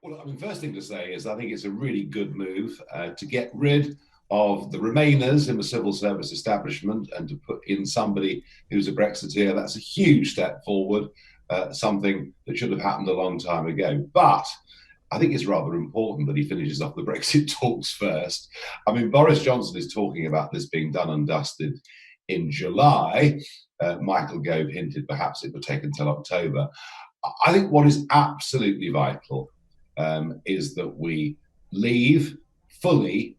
Well, I mean, first thing to say is I think it's a really good move to get rid of the Remainers in the civil service establishment and to put in somebody who's a Brexiteer. That's a huge step forward, something that should have happened a long time ago. But I think it's rather important that he finishes off the Brexit talks first. I mean, Boris Johnson is talking about this being done and dusted in July. Michael Gove hinted perhaps it would take until October. I think what is absolutely vital is that we leave fully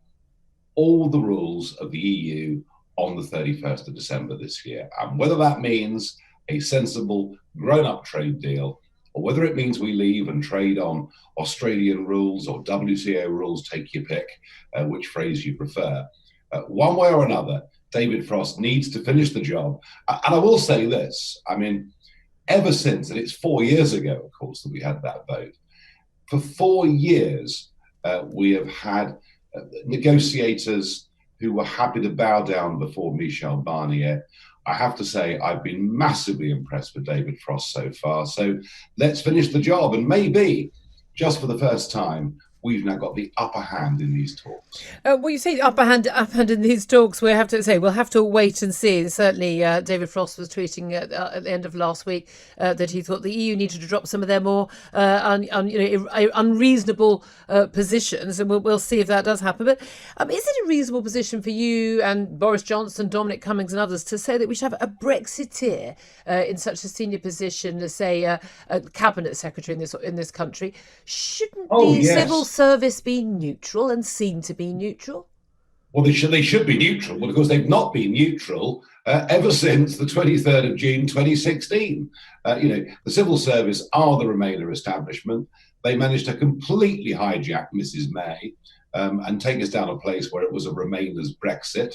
all the rules of the EU on the 31st of December this year. And whether that means a sensible, grown-up trade deal, or whether it means we leave and trade on Australian rules or WTO rules, take your pick, which phrase you prefer. One way or another, David Frost needs to finish the job. And I will say this, I mean, ever since, and it's 4 years ago, of course, that we had that vote, for 4 years, we have had negotiators who were happy to bow down before Michel Barnier. I have to say, I've been massively impressed with David Frost so far. So let's finish the job. And maybe, just for the first time, we've now got the upper hand in these talks. Well, you say upper hand in these talks. We have to say we'll have to wait and see. And certainly, David Frost was tweeting at the end of last week that he thought the EU needed to drop some of their more unreasonable positions, and we'll see if that does happen. But is it a reasonable position for you and Boris Johnson, Dominic Cummings, and others to say that we should have a Brexiteer in such a senior position as, say, a cabinet secretary in this country? Shouldn't civil service be neutral and seen to be neutral? Well, they should be neutral. Well, of course, they've not been neutral ever since the 23rd of June 2016. The civil service are the Remainer establishment. They managed to completely hijack Mrs May and take us down a place where it was a Remainers Brexit.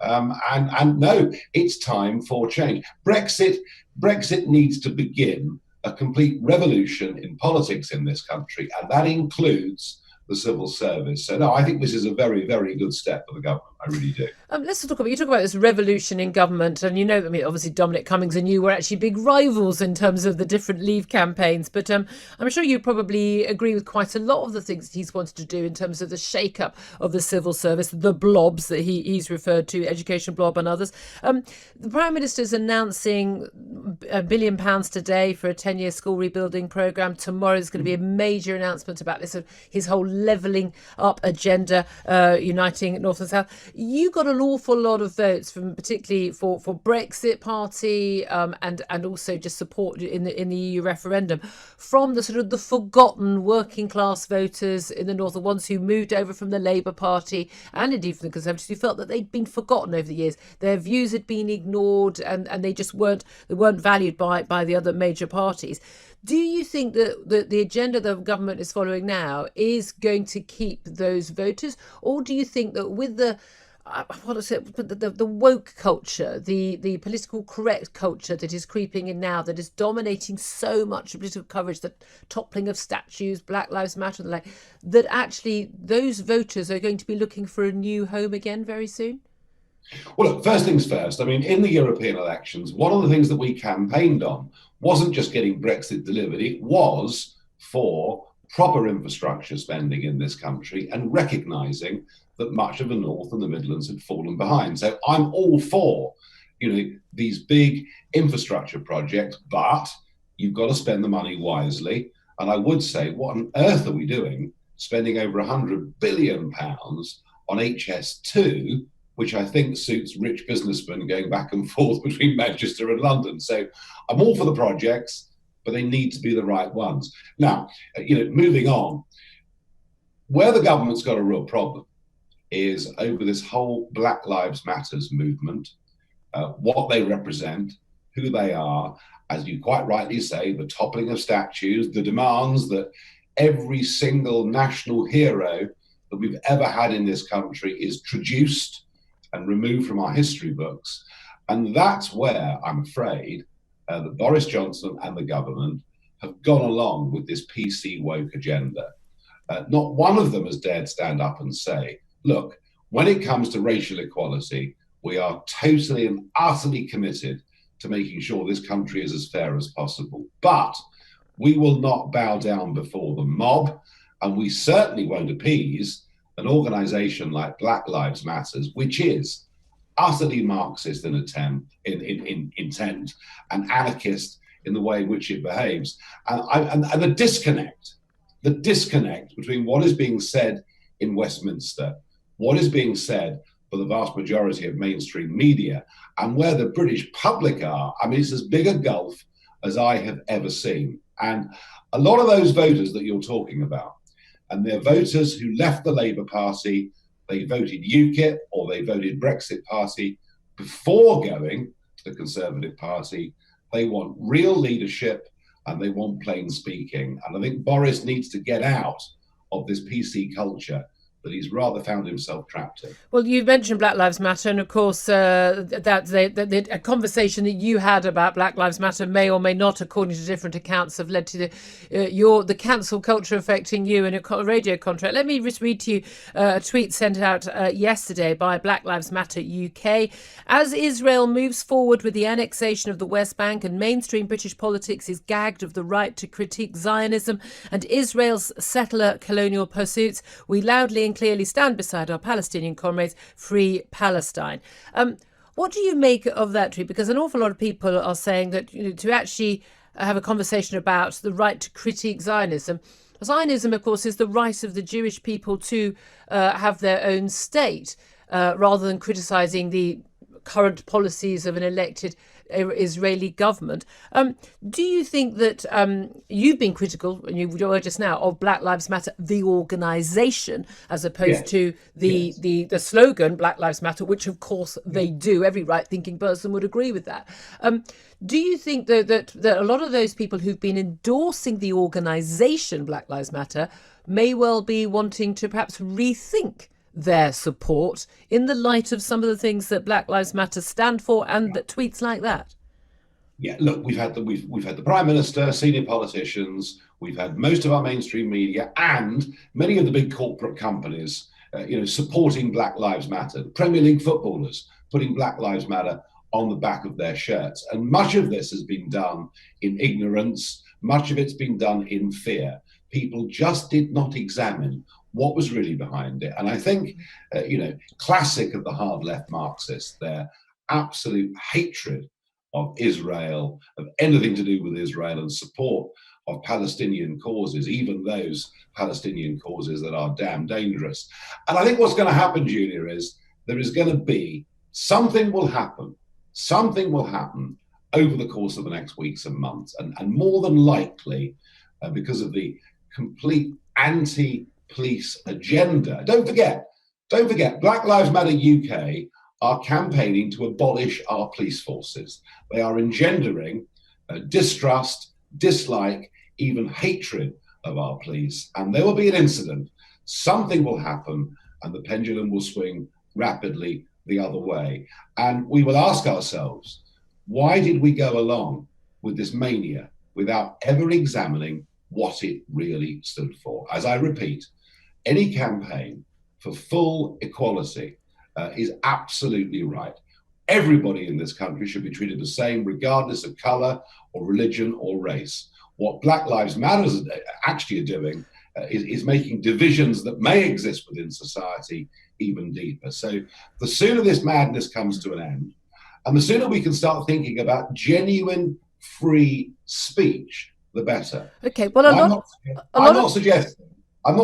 And no, it's time for change. Brexit needs to begin a complete revolution in politics in this country, and that includes the civil service. So no, I think this is a very, very good step for the government. I really do. Let's talk about this revolution in government, and obviously Dominic Cummings and you were actually big rivals in terms of the different Leave campaigns, but I'm sure you probably agree with quite a lot of the things that he's wanted to do in terms of the shake-up of the civil service, the blobs that he's referred to, education blob and others. The Prime Minister's announcing £1 billion today for a 10-year school rebuilding programme. Tomorrow there's going to be a major announcement about this, his whole levelling up agenda, uniting North and South. You got an awful lot of votes from particularly for Brexit Party and also just support in the EU referendum from the sort of the forgotten working class voters in the north, the ones who moved over from the Labour Party and indeed from the Conservatives, who felt that they'd been forgotten over the years. Their views had been ignored and they just weren't valued by the other major parties. Do you think that the agenda the government is following now is going to keep those voters, or do you think that with the woke culture, the political correct culture that is creeping in now, that is dominating so much of political coverage, the toppling of statues, Black Lives Matter, and the like, that actually those voters are going to be looking for a new home again very soon? Well, look, first things first. I mean, in the European elections, one of the things that we campaigned on wasn't just getting Brexit delivered, it was for proper infrastructure spending in this country and recognising that much of the North and the Midlands had fallen behind. So I'm all for, these big infrastructure projects, but you've got to spend the money wisely. And I would say, what on earth are we doing spending over £100 billion on HS2, which I think suits rich businessmen going back and forth between Manchester and London. So I'm all for the projects, but they need to be the right ones. Now, moving on, where the government's got a real problem is over this whole Black Lives Matters movement, what they represent, who they are, as you quite rightly say, the toppling of statues, the demands that every single national hero that we've ever had in this country is traduced and removed from our history books. And that's where I'm afraid that Boris Johnson and the government have gone along with this PC woke agenda. Not one of them has dared stand up and say, look, when it comes to racial equality, we are totally and utterly committed to making sure this country is as fair as possible. But we will not bow down before the mob. And we certainly won't appease an organization like Black Lives Matter, which is utterly Marxist in intent and anarchist in the way in which it behaves. And the disconnect between what is being said in Westminster, what is being said for the vast majority of mainstream media, and where the British public are, I mean, it's as big a gulf as I have ever seen. And a lot of those voters that you're talking about, and they're voters who left the Labour Party, they voted UKIP or they voted Brexit Party before going to the Conservative Party. They want real leadership and they want plain speaking. And I think Boris needs to get out of this PC culture that he's rather found himself trapped in. Well, you mentioned Black Lives Matter, and of course, a conversation that you had about Black Lives Matter may or may not, according to different accounts, have led to the cancel culture affecting you and a radio contract. Let me just read to you a tweet sent out yesterday by Black Lives Matter UK. As Israel moves forward with the annexation of the West Bank and mainstream British politics is gagged of the right to critique Zionism and Israel's settler colonial pursuits, we loudly and clearly stand beside our Palestinian comrades. Free Palestine. What do you make of that tweet? Because an awful lot of people are saying that, you know, to actually have a conversation about the right to critique Zionism. Zionism, of course, is the right of the Jewish people to have their own state, rather than criticising the current policies of an elected Israeli government. Do you think that you've been critical, and you were just now, of Black Lives Matter, the organisation, as opposed to the slogan Black Lives Matter, which of course they do. Every right-thinking person would agree with that. Do you think that a lot of those people who've been endorsing the organisation Black Lives Matter may well be wanting to perhaps rethink their support in the light of some of the things that Black Lives Matter stand for and that tweets like that? Yeah, look, we've had the Prime Minister, senior politicians, we've had most of our mainstream media, and many of the big corporate companies, supporting Black Lives Matter. The Premier League footballers putting Black Lives Matter on the back of their shirts, and much of this has been done in ignorance. Much of it's been done in fear. People just did not examine what was really behind it. And I think, classic of the hard left Marxists, their absolute hatred of Israel, of anything to do with Israel, and support of Palestinian causes, even those Palestinian causes that are damn dangerous. And I think what's going to happen, Julia, is there is going to be something will happen over the course of the next weeks and months. And more than likely, because of the complete anti-police agenda. Don't forget, Black Lives Matter UK are campaigning to abolish our police forces. They are engendering distrust, dislike, even hatred of our police. And there will be an incident. Something will happen and the pendulum will swing rapidly the other way. And we will ask ourselves, why did we go along with this mania without ever examining what it really stood for? As I repeat, any campaign for full equality is absolutely right. Everybody in this country should be treated the same, regardless of colour or religion or race. What Black Lives Matter actually are doing is making divisions that may exist within society even deeper. So the sooner this madness comes to an end, and the sooner we can start thinking about genuine free speech, the better. Okay, well, I'm not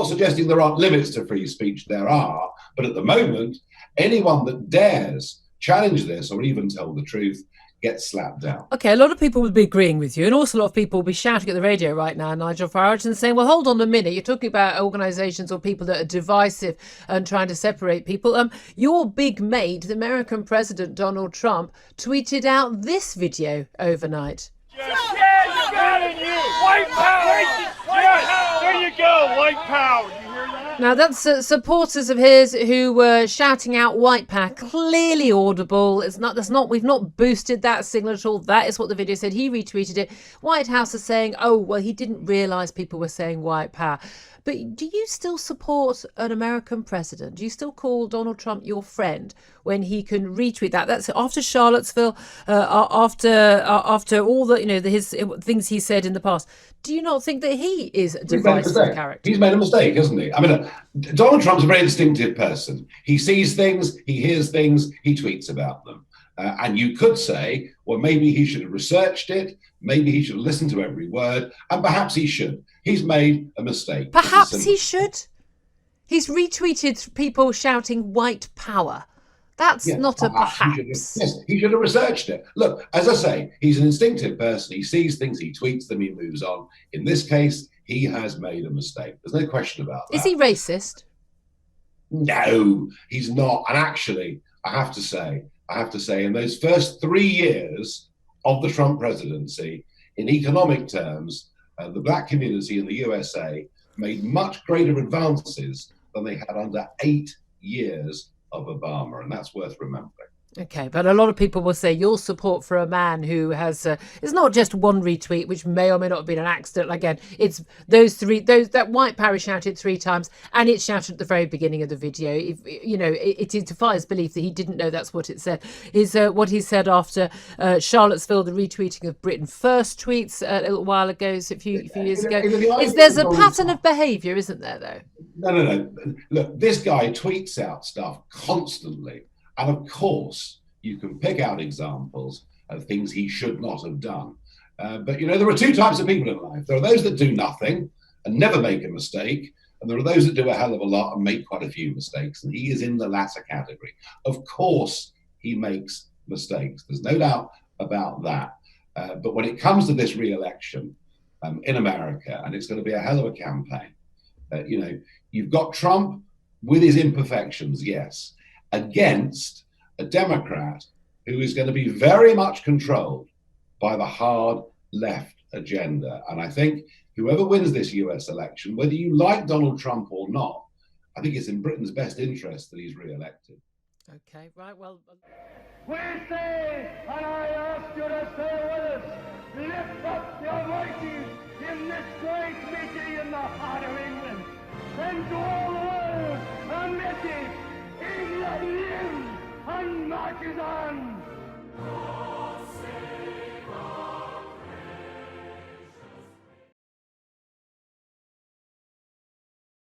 suggesting there aren't limits to free speech. There are, but at the moment, anyone that dares challenge this or even tell the truth gets slapped down. Okay, a lot of people would be agreeing with you, and also a lot of people will be shouting at the radio right now, Nigel Farage, and saying, well, hold on a minute, you're talking about organisations or people that are divisive and trying to separate people. Your big mate, the American President Donald Trump, tweeted out this video overnight. Yeah, you got it, you! White power! Yes, there you go, white power! You hear that? Now, that's supporters of his who were shouting out white power, clearly audible. We've not boosted that signal at all. That is what the video said. He retweeted it. White House is saying, oh, well, he didn't realise people were saying white power. But do you still support an American president? Do you still call Donald Trump your friend when he can retweet that? That's after Charlottesville, after all the his things he said in the past. do you not think that he is a He's made a divisive mistake. character? He's made a mistake, hasn't he? I mean, Donald Trump's a very instinctive person. He sees things, he hears things, he tweets about them. And you could say, well, maybe he should have researched it, maybe he should have listened to every word, and perhaps he should. He's made a mistake. Perhaps he should. He's retweeted people shouting white power. That's not a perhaps. He should have researched it. Look, as I say, he's an instinctive person. He sees things, he tweets them, he moves on. In this case, he has made a mistake. There's no question about that. Is he racist? No, he's not. And actually, I have to say, in those first 3 years of the Trump presidency, in economic terms, the black community in the USA made much greater advances than they had under 8 years of Obama, and that's worth remembering. Okay, but a lot of people will say your support for a man who has it's not just one retweet, which may or may not have been an accident. Again, it's that white power shouted 3 times, and it's shouted at the very beginning of the video. It defies belief that he didn't know that's what it said. Is what he said after Charlottesville, the retweeting of Britain First tweets a little while ago, a few years ago. There's a pattern of behaviour, isn't there? Though. No. Look, this guy tweets out stuff constantly. And of course, you can pick out examples of things he should not have done. But, there are 2 types of people in life. There are those that do nothing and never make a mistake. And there are those that do a hell of a lot and make quite a few mistakes. And he is in the latter category. Of course, he makes mistakes. There's no doubt about that. But when it comes to this re-election in America, and it's going to be a hell of a campaign, you've got Trump with his imperfections, yes, against a Democrat who is going to be very much controlled by the hard left agenda. And I think whoever wins this US election, whether you like Donald Trump or not, I think it's in Britain's best interest that he's re-elected. Okay, right, well... We say, and I ask you to say with us, lift up your voices in this great meeting in the heart of England, and to all the world, a message. England lives and marches on.